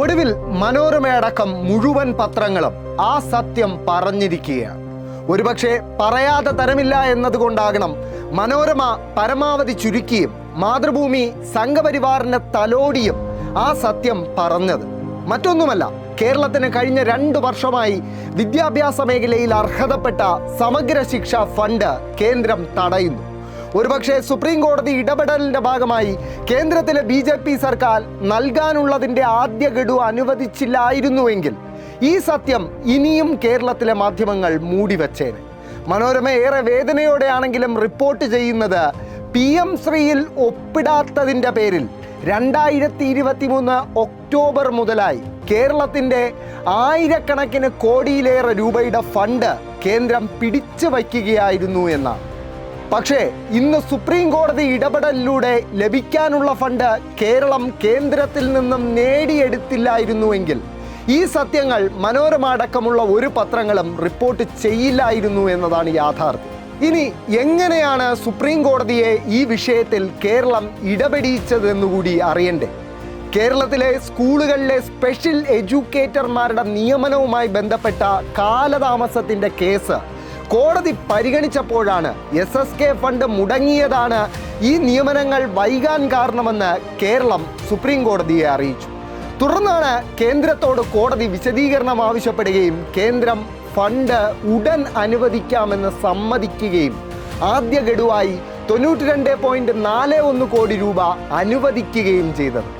ഒടുവിൽ മനോരമയടക്കം മുഴുവൻ പത്രങ്ങളും ആ സത്യം പറഞ്ഞിരിക്കുകയാണ്. ഒരുപക്ഷെ പറയാതെ തരമില്ല എന്നതുകൊണ്ടാകണം മനോരമ പരമാവധി ചുരുക്കിയും മാതൃഭൂമി സംഘപരിവാറിന്റെ തലോടിയും ആ സത്യം പറഞ്ഞത്. മറ്റൊന്നുമല്ല, കേരളത്തിന് കഴിഞ്ഞ 2 വർഷമായി വിദ്യാഭ്യാസ മേഖലയിൽ അർഹതപ്പെട്ട സമഗ്ര ശിക്ഷ ഫണ്ട് കേന്ദ്രം തടയുന്നു. ഒരുപക്ഷെ സുപ്രീം കോടതി ഇടപെടലിന്റെ ഭാഗമായി കേന്ദ്രത്തിലെ BJP സർക്കാർ നൽകാനുള്ളതിൻ്റെ ആദ്യ ഗഡു അനുവദിച്ചില്ലായിരുന്നുവെങ്കിൽ ഈ സത്യം ഇനിയും കേരളത്തിലെ മാധ്യമങ്ങൾ മൂടിവെച്ചേനെ. മനോരമ ഏറെ വേദനയോടെയാണെങ്കിലും റിപ്പോർട്ട് ചെയ്യുന്നത് PM ശ്രീയിൽ ഒപ്പിടാത്തതിൻ്റെ പേരിൽ 2023 ഒക്ടോബർ മുതലായി കേരളത്തിൻ്റെ ആയിരക്കണക്കിന് കോടിയിലേറെ രൂപയുടെ ഫണ്ട് കേന്ദ്രം പിടിച്ചു വയ്ക്കുകയായിരുന്നു എന്നാണ്. പക്ഷേ ഇന്ന് സുപ്രീം കോടതി ഇടപെടലിലൂടെ ലഭിക്കാനുള്ള ഫണ്ട് കേരളം കേന്ദ്രത്തിൽ നിന്നും നേടിയെടുത്തില്ലായിരുന്നുവെങ്കിൽ ഈ സത്യങ്ങൾ മനോരമ അടക്കമുള്ള ഒരു പത്രങ്ങളും റിപ്പോർട്ട് ചെയ്യില്ലായിരുന്നു എന്നതാണ് യാഥാർത്ഥ്യം. ഇനി എങ്ങനെയാണ് സുപ്രീം കോടതിയെ ഈ വിഷയത്തിൽ കേരളം ഇടപെടിച്ചതെന്നുകൂടി അറിയണ്ടേ? കേരളത്തിലെ സ്കൂളുകളിലെ സ്പെഷ്യൽ എഡ്യൂക്കേറ്റർമാരുടെ നിയമനവുമായി ബന്ധപ്പെട്ട കാലതാമസത്തിൻ്റെ കേസ് കോടതി പരിഗണിച്ചപ്പോഴാണ് SSK ഫണ്ട് മുടങ്ങിയതാണ് ഈ നിയമനങ്ങൾ വൈകാൻ കാരണമെന്ന് കേരളം സുപ്രീം കോടതിയെ അറിയിച്ചു. തുടർന്നാണ് കേന്ദ്രത്തോട് കോടതി വിശദീകരണം ആവശ്യപ്പെടുകയും കേന്ദ്രം ഫണ്ട് ഉടൻ അനുവദിക്കാമെന്ന് സമ്മതിക്കുകയും ആദ്യ ഗഡുവായി 92.41 കോടി രൂപ അനുവദിക്കുകയും ചെയ്തത്.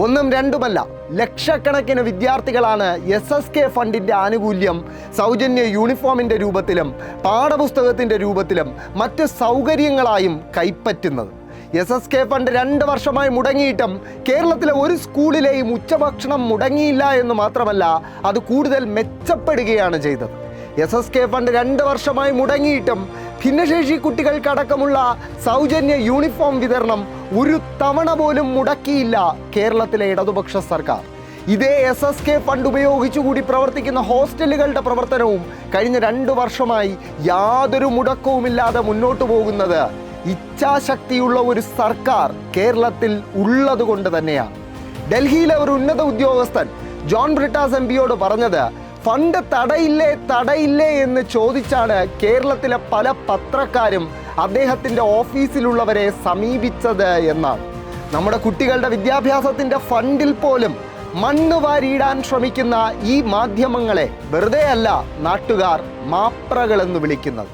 ഒന്നും രണ്ടുമല്ല, ലക്ഷക്കണക്കിന് വിദ്യാർത്ഥികളാണ് SSK ഫണ്ടിൻ്റെ ആനുകൂല്യം സൗജന്യ യൂണിഫോമിൻ്റെ രൂപത്തിലും പാഠപുസ്തകത്തിൻ്റെ രൂപത്തിലും മറ്റ് സൗകര്യങ്ങളായും കൈപ്പറ്റുന്നത്. SSK ഫണ്ട് 2 വർഷമായി മുടങ്ങിയിട്ടും കേരളത്തിലെ ഒരു സ്കൂളിലെയും ഉച്ചഭക്ഷണം മുടങ്ങിയില്ല എന്ന് മാത്രമല്ല, അത് കൂടുതൽ മെച്ചപ്പെടുകയാണ് ചെയ്തത്. SSK ഫണ്ട് 2 വർഷമായി മുടങ്ങിയിട്ടും ഭിന്നശേഷി കുട്ടികൾക്കടക്കമുള്ള സൗജന്യ യൂണിഫോം വിതരണം ഒരു തവണ പോലും മുടക്കിയില്ല കേരളത്തിലെ ഇടതുപക്ഷ സർക്കാർ. ഇതേ SSK ഫണ്ട് ഉപയോഗിച്ചുകൂടി പ്രവർത്തിക്കുന്ന ഹോസ്റ്റലുകളുടെ പ്രവർത്തനവും കഴിഞ്ഞ 2 വർഷമായി യാതൊരു മുടക്കവുമില്ലാതെ മുന്നോട്ട് പോകുന്നത് ഇച്ഛാശക്തിയുള്ള ഒരു സർക്കാർ കേരളത്തിൽ ഉള്ളത് കൊണ്ട് തന്നെയാണ്. ഡൽഹിയിലെ ഒരു ഉന്നത ഉദ്യോഗസ്ഥൻ ജോൺ ബ്രിട്ടാസ് MPയോട് പറഞ്ഞത് ഫണ്ട് തടയില്ലേ എന്ന് ചോദിച്ചാണ് കേരളത്തിലെ പല പത്രക്കാരും അദ്ദേഹത്തിൻ്റെ ഓഫീസിലുള്ളവരെ സമീപിച്ചത് എന്നാണ്. നമ്മുടെ കുട്ടികളുടെ വിദ്യാഭ്യാസത്തിൻ്റെ ഫണ്ടിൽ പോലും മണ്ണ് വാരിയിടാൻ ശ്രമിക്കുന്ന ഈ മാധ്യമങ്ങളെ വെറുതെയല്ല നാട്ടുകാർ മാപ്രകളെന്ന് വിളിക്കുന്നത്.